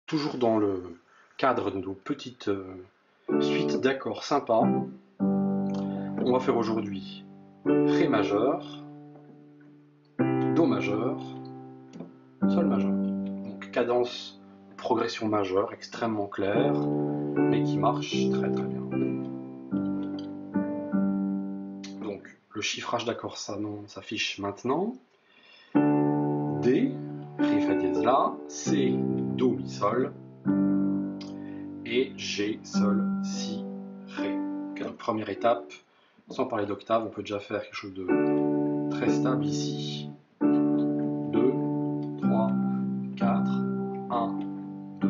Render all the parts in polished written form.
toujours dans le cadre de nos petites suites d'accords sympas, on va faire aujourd'hui Ré majeur, Do majeur, Sol majeur. Donc cadence, progression majeure extrêmement claire, mais qui marche très très bien. Donc le chiffrage d'accords s'affiche maintenant. D, Ré fa dièse la, C, Do mi sol, et G, Sol, Si, Ré. Okay, donc première étape, sans parler d'octave, on peut déjà faire quelque chose de très stable ici. 2, 3, 4, 1, 2,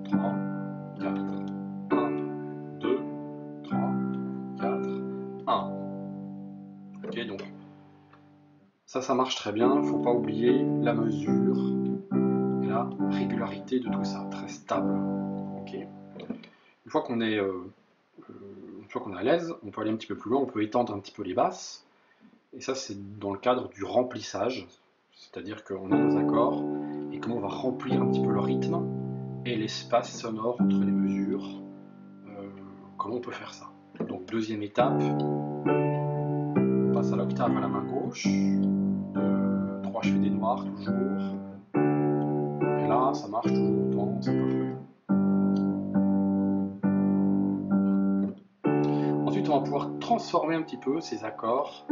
3, 4, 1, 2, 3, 4, 1. Ok, donc ça marche très bien, il ne faut pas oublier la mesure et la régularité de tout ça, très stable. Okay. Une fois qu'on est à l'aise, on peut aller un petit peu plus loin, on peut étendre un petit peu les basses. Et ça, c'est dans le cadre du remplissage. C'est-à-dire qu'on a nos accords et comment on va remplir un petit peu le rythme et l'espace sonore entre les mesures. Comment on peut faire ça? Donc, deuxième étape, on passe à l'octave à la main gauche. 3, je fais des noirs toujours. Et là, ça marche toujours autant, c'est parfait. Ensuite, on va pouvoir transformer un petit peu ces accords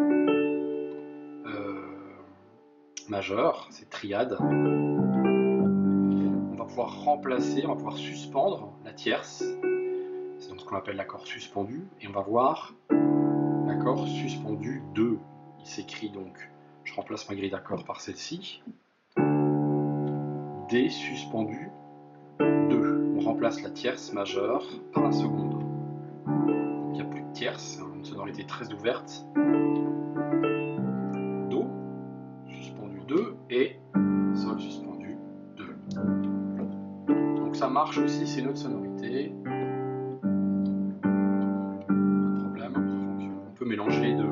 majeurs, ces triades. On va pouvoir remplacer, on va pouvoir suspendre la tierce. C'est donc ce qu'on appelle l'accord suspendu. Et on va voir l'accord suspendu 2. Il s'écrit donc, je remplace ma grille d'accords par celle-ci. D suspendu 2. On remplace la tierce majeure par la seconde. Donc il n'y a plus de tierce, une sonorité très ouverte. Do suspendu 2 et Sol suspendu 2. Donc ça marche aussi, c'est une autre sonorité. Pas de problème. On peut mélanger les deux.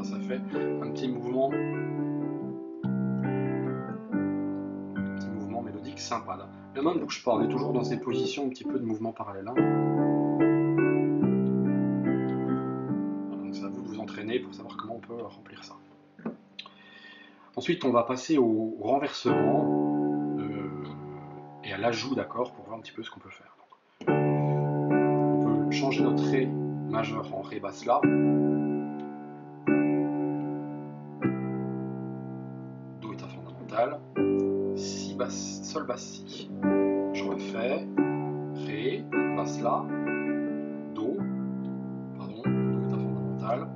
Ça fait un petit mouvement mélodique sympa là. La main ne bouge pas, on est toujours dans ces positions un petit peu de mouvement parallèle. Donc c'est à vous de vous entraîner pour savoir comment on peut remplir ça. Ensuite, on va passer au renversement et à l'ajout d'accords pour voir un petit peu ce qu'on peut faire. Donc, on peut changer notre Ré majeur en Ré basse La. Do est un fondamental. Si basse, Sol basse Si. Je refais Ré, basse La, Do est un fondamental.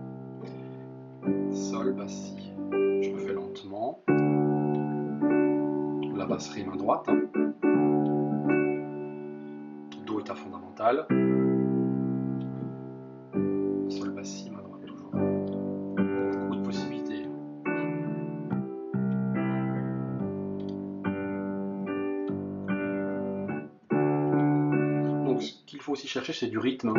Sol basse Si. Je refais lentement. La basse Ré main droite. Do est un fondamental. Sol basse Si main droite toujours. Beaucoup de possibilités. Donc ce qu'il faut aussi chercher, c'est du rythme.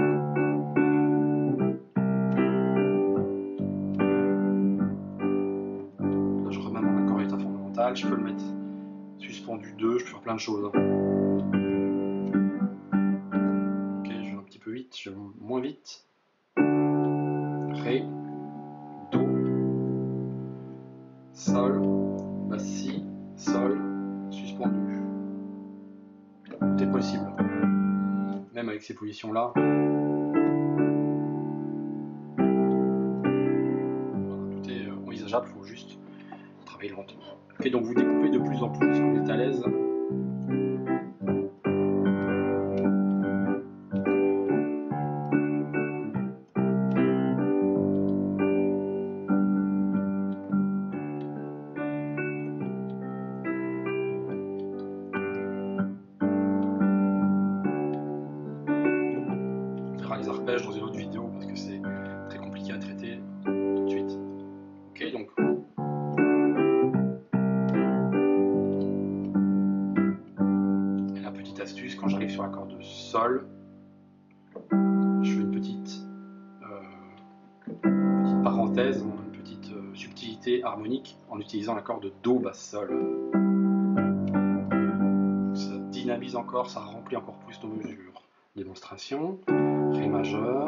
Là je remets mon accord état fondamental, je peux le mettre suspendu 2, je peux faire plein de choses. Ok, je vais un petit peu vite, je vais moins vite. Ré, Do, Sol, basse Si, Sol, suspendu. Tout est possible. Même avec ces positions-là. Tout est envisageable, il faut juste travailler lentement. Ok, donc vous découpez de plus en plus, vous êtes à l'aise. repêche dans une autre vidéo parce que c'est très compliqué à traiter tout de suite. Ok, donc. Et la petite astuce, quand j'arrive sur l'accord de Sol, je fais une petite parenthèse, une petite subtilité harmonique en utilisant l'accord de Do basse Sol. Ça dynamise encore, ça remplit encore plus nos mesures. Démonstration, Ré majeur,